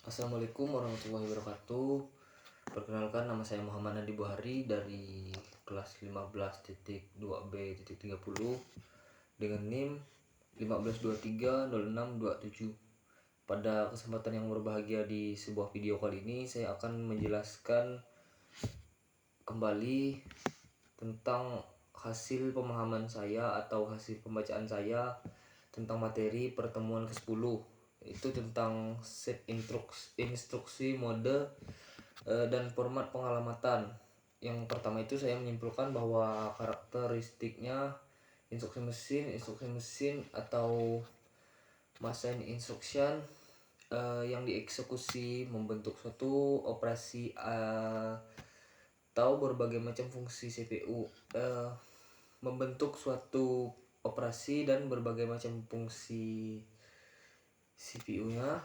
Assalamualaikum warahmatullahi wabarakatuh. Perkenalkan, nama saya Muhammad Nadi Buhari dari kelas 15.2B.30 dengan NIM 15230627. Pada kesempatan yang berbahagia di sebuah video kali ini, saya akan menjelaskan kembali tentang hasil pemahaman saya atau hasil pembacaan saya tentang materi pertemuan ke-10, itu tentang set instruksi, mode, dan format pengalamatan. Yang pertama itu saya menyimpulkan bahwa karakteristiknya instruksi mesin atau machine instruction yang dieksekusi membentuk suatu operasi atau berbagai macam fungsi CPU, membentuk suatu operasi dan berbagai macam fungsi CPU-nya.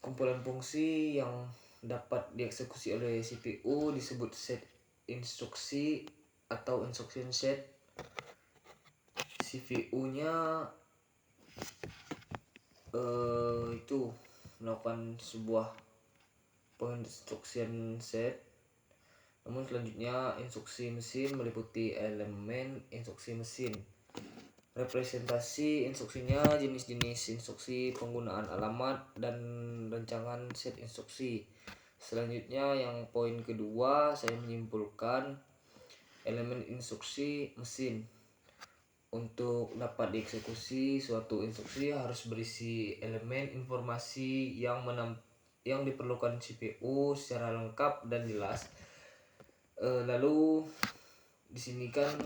Kumpulan fungsi yang dapat dieksekusi oleh CPU disebut set instruksi atau instruction set. CPU-nya itu melakukan sebuah instruction set. Namun selanjutnya instruksi mesin meliputi elemen instruksi mesin. Representasi instruksinya, jenis-jenis instruksi, penggunaan alamat, dan rancangan set instruksi. Selanjutnya yang poin kedua, saya menyimpulkan elemen instruksi mesin. Untuk dapat dieksekusi suatu instruksi harus berisi elemen informasi yang diperlukan CPU secara lengkap dan jelas. Lalu di sini kan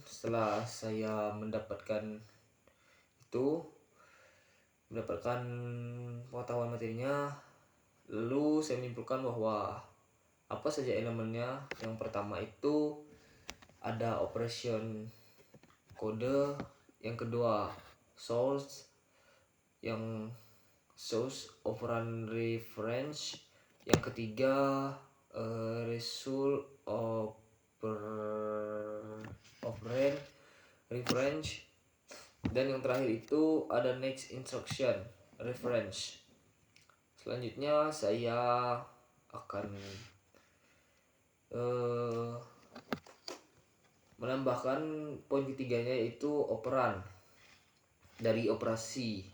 setelah saya mendapatkan pengetahuan materinya, lalu saya menyimpulkan bahwa apa saja elemennya. Yang pertama itu ada operation kode, yang kedua source, yang source operand reference, yang ketiga result operand reference, dan yang terakhir itu ada next instruction reference. Selanjutnya saya akan menambahkan poin ketiganya, yaitu operan dari operasi.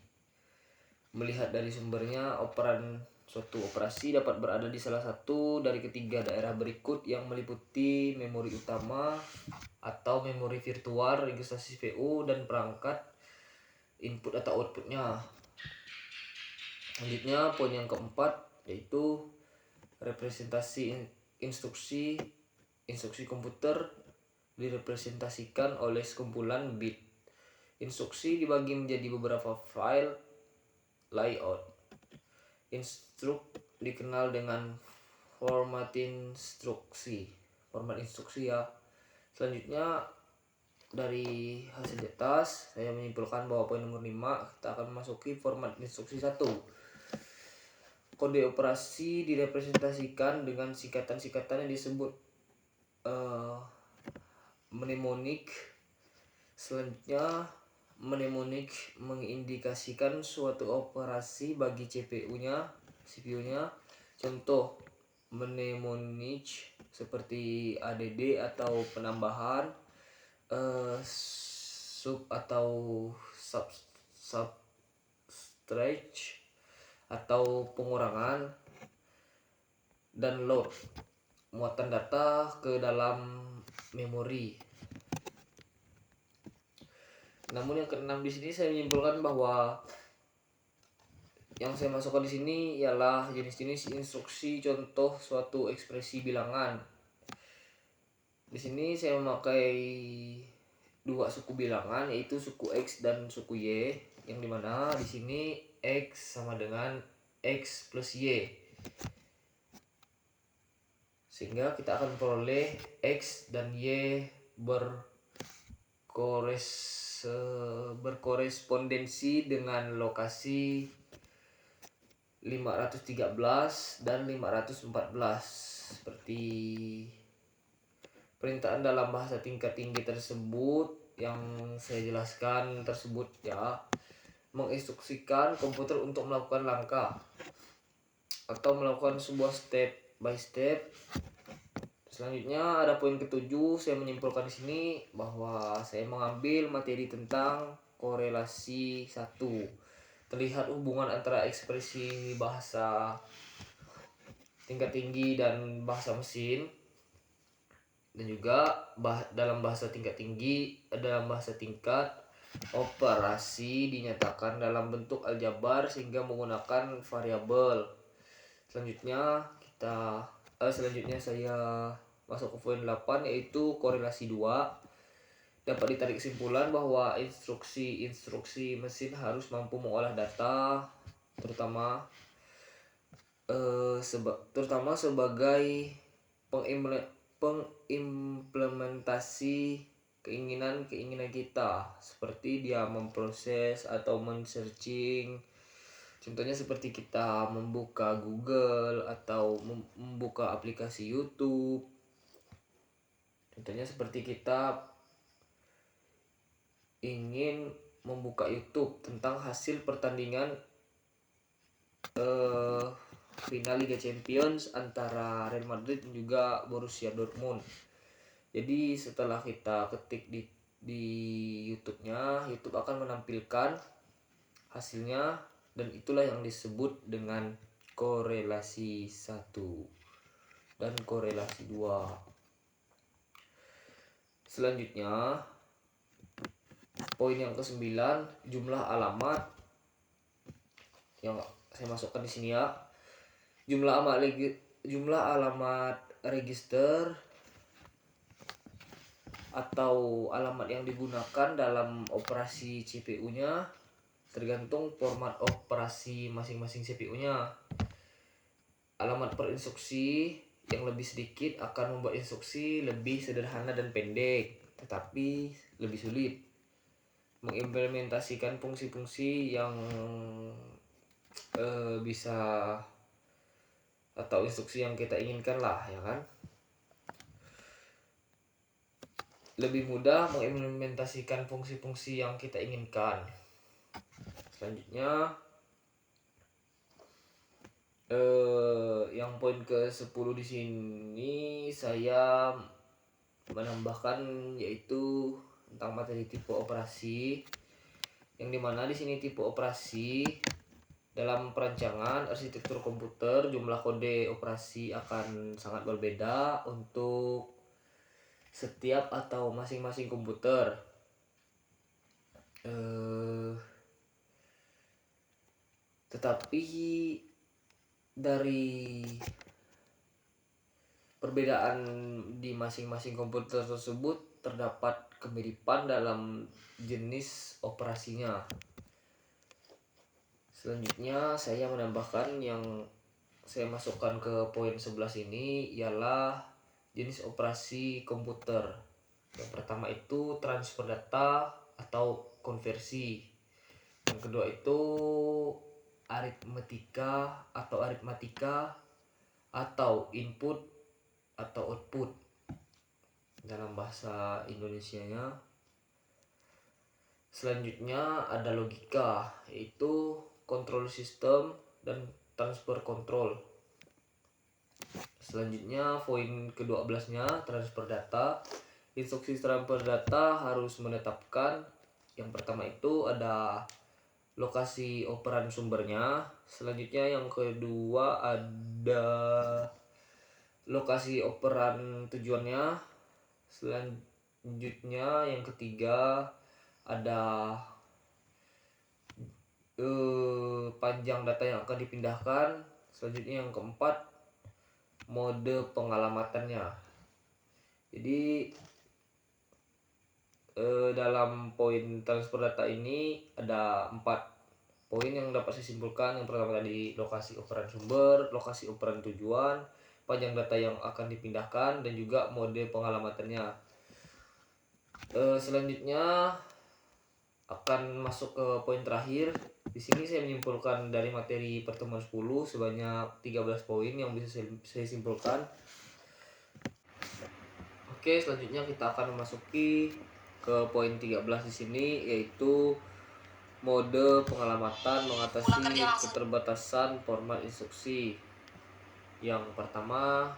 Melihat dari sumbernya, operan suatu operasi dapat berada di salah satu dari ketiga daerah berikut yang meliputi memori utama atau memori virtual, registrasi CPU, dan perangkat input atau outputnya. Selanjutnya poin yang keempat, yaitu representasi instruksi komputer direpresentasikan oleh sekumpulan bit. Instruksi dibagi menjadi beberapa file layout. Dikenal dengan format instruksi ya. Selanjutnya dari hasil di atas, saya menyimpulkan bahwa poin nomor 5 kita akan memasuki format instruksi 1. Kode operasi direpresentasikan dengan singkatan-singkatan yang disebut mnemonik. Selanjutnya, mnemonik mengindikasikan suatu operasi bagi CPU-nya. Contoh mnemonik seperti ADD atau penambahan, sub atau subtract atau pengurangan, dan load muatan data ke dalam memori. Namun yang keenam di sini saya menyimpulkan bahwa yang saya masukkan di sini ialah jenis-jenis instruksi contoh suatu ekspresi bilangan. Di sini saya memakai dua suku bilangan, yaitu suku X dan suku Y, yang dimana di sini X sama dengan X plus Y. Sehingga kita akan peroleh X dan Y berkorespondensi dengan lokasi 513 dan 514 seperti perintahan dalam bahasa tingkat tinggi tersebut yang saya jelaskan tersebut ya. menginstruksikan komputer untuk melakukan langkah atau melakukan sebuah step by step. Selanjutnya ada poin ketujuh, saya menyimpulkan di sini bahwa saya mengambil materi tentang korelasi satu. Terlihat hubungan antara ekspresi bahasa tingkat tinggi dan bahasa mesin, dan juga dalam bahasa tingkat tinggi, dalam bahasa tingkat operasi dinyatakan dalam bentuk aljabar sehingga menggunakan variabel. Selanjutnya saya masuk ke poin 8, yaitu korelasi 2. Dapat ditarik kesimpulan bahwa instruksi mesin harus mampu mengolah data, terutama sebagai pengimplementasi keinginan kita, seperti dia memproses atau men-searching. Contohnya seperti kita membuka Google atau membuka aplikasi YouTube. Contohnya seperti kita ingin membuka YouTube tentang hasil pertandingan final Liga Champions antara Real Madrid dan juga Borussia Dortmund. Jadi setelah kita ketik di YouTube-nya, YouTube akan menampilkan hasilnya, dan itulah yang disebut dengan korelasi 1 dan korelasi 2. Selanjutnya poin yang ke-9, jumlah alamat yang saya masukkan di sini ya. Jumlah alamat register atau alamat yang digunakan dalam operasi CPU-nya tergantung format operasi masing-masing CPU-nya. Alamat per instruksi yang lebih sedikit akan membuat instruksi lebih sederhana dan pendek, tetapi lebih sulit mengimplementasikan fungsi-fungsi yang bisa, atau instruksi yang kita inginkan lah, ya kan. Lebih mudah mengimplementasikan fungsi-fungsi yang kita inginkan. Selanjutnya yang poin ke-10 di sini saya menambahkan, yaitu tentang materi tipe operasi, yang dimana di sini tipe operasi dalam perancangan arsitektur komputer, jumlah kode operasi akan sangat berbeda untuk setiap atau masing-masing komputer. Tetapi dari perbedaan di masing-masing komputer tersebut terdapat kemiripan dalam jenis operasinya. Selanjutnya saya menambahkan, yang saya masukkan ke poin 11 ini ialah jenis operasi komputer. Yang pertama itu transfer data atau konversi. Yang kedua itu aritmatika atau input atau output dalam bahasa Indonesianya. Selanjutnya ada logika, yaitu control system dan transfer control. Selanjutnya poin ke-12-nya transfer data. Instruksi transfer data harus menetapkan, yang pertama itu ada lokasi operan sumbernya. Selanjutnya yang kedua ada lokasi operan tujuannya. Selanjutnya yang ketiga ada panjang data yang akan dipindahkan. Selanjutnya yang keempat mode pengalamatannya. Jadi dalam poin transfer data ini ada 4 poin yang dapat saya simpulkan. Yang pertama tadi lokasi operan sumber, lokasi operan tujuan, panjang data yang akan dipindahkan, dan juga mode pengalamatannya. Selanjutnya akan masuk ke poin terakhir. Di sini saya menyimpulkan dari materi pertemuan 10 sebanyak 13 poin yang bisa saya simpulkan. Oke, selanjutnya kita akan memasuki ke poin 13 di sini, yaitu mode pengalamatan mengatasi keterbatasan format instruksi. Yang pertama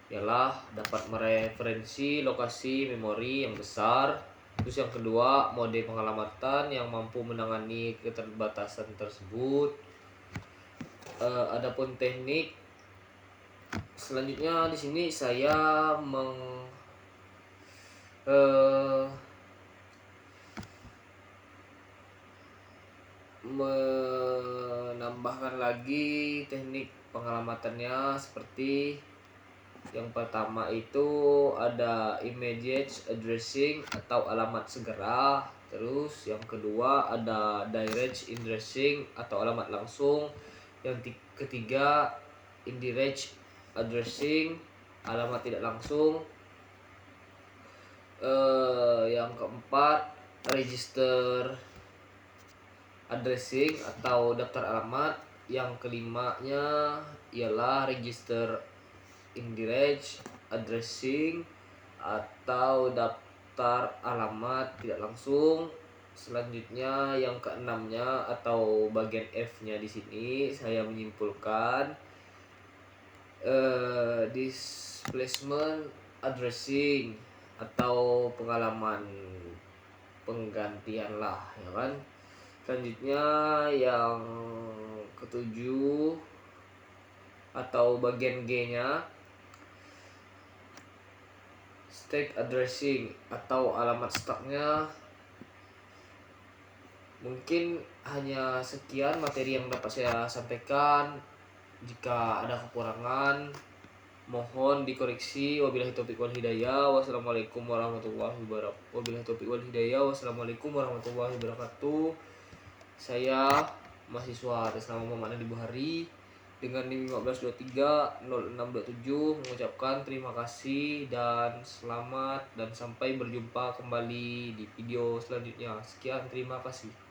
ialah dapat mereferensi lokasi memori yang besar. Terus yang kedua, mode pengalamatan yang mampu menangani keterbatasan tersebut. Adapun teknik selanjutnya di sini saya menambahkan lagi teknik pengalamatannya seperti yang pertama itu ada immediate addressing atau alamat segera. Terus yang kedua ada direct addressing atau alamat langsung. Yang ketiga indirect addressing, alamat tidak langsung. Yang keempat register addressing atau daftar alamat. Yang kelimanya ialah register indirect addressing atau daftar alamat tidak langsung. Selanjutnya yang keenamnya atau bagian F-nya di sini saya menyimpulkan displacement addressing atau pengalaman penggantian lah, ya kan. Selanjutnya yang ketujuh atau bagian G-nya stack addressing atau alamat stucknya. Mungkin hanya sekian materi yang dapat saya sampaikan. Jika ada kekurangan mohon dikoreksi. Wabillahi taufiq wal hidayah. Wassalamualaikum warahmatullahi wabarakatuh. Wabillahi taufiq wal hidayah. Wassalamualaikum warahmatullahi wabarakatuh. Saya mahasiswa atas nama Muhammad Adi Buhari dengan NIM 15230627 mengucapkan terima kasih dan selamat dan sampai berjumpa kembali di video selanjutnya. Sekian, terima kasih.